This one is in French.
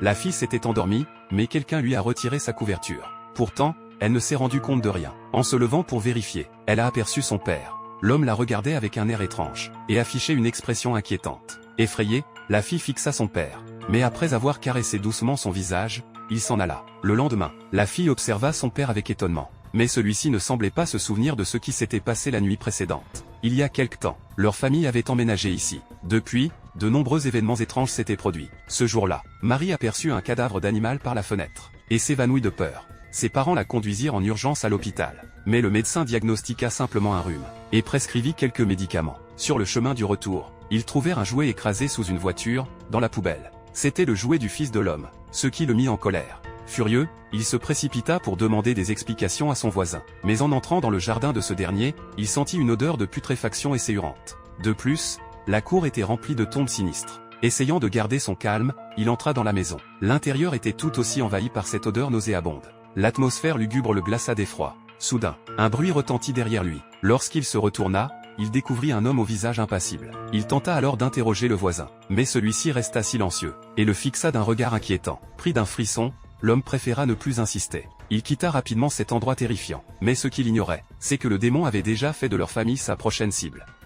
La fille s'était endormie, mais quelqu'un lui a retiré sa couverture. Pourtant, elle ne s'est rendue compte de rien. En se levant pour vérifier, elle a aperçu son père. L'homme la regardait avec un air étrange, et affichait une expression inquiétante. Effrayée, la fille fixa son père. Mais après avoir caressé doucement son visage, il s'en alla. Le lendemain, la fille observa son père avec étonnement. Mais celui-ci ne semblait pas se souvenir de ce qui s'était passé la nuit précédente. Il y a quelque temps, leur famille avait emménagé ici. Depuis, de nombreux événements étranges s'étaient produits. Ce jour-là, Marie aperçut un cadavre d'animal par la fenêtre, et s'évanouit de peur. Ses parents la conduisirent en urgence à l'hôpital. Mais le médecin diagnostiqua simplement un rhume, et prescrivit quelques médicaments. Sur le chemin du retour, ils trouvèrent un jouet écrasé sous une voiture, dans la poubelle. C'était le jouet du fils de l'homme, ce qui le mit en colère. Furieux, il se précipita pour demander des explications à son voisin. Mais en entrant dans le jardin de ce dernier, il sentit une odeur de putréfaction essaillante. De plus, la cour était remplie de tombes sinistres. Essayant de garder son calme, il entra dans la maison. L'intérieur était tout aussi envahi par cette odeur nauséabonde. L'atmosphère lugubre le glaça d'effroi. Soudain, un bruit retentit derrière lui. Lorsqu'il se retourna, il découvrit un homme au visage impassible. Il tenta alors d'interroger le voisin. Mais celui-ci resta silencieux, et le fixa d'un regard inquiétant. Pris d'un frisson, l'homme préféra ne plus insister. Il quitta rapidement cet endroit terrifiant. Mais ce qu'il ignorait, c'est que le démon avait déjà fait de leur famille sa prochaine cible.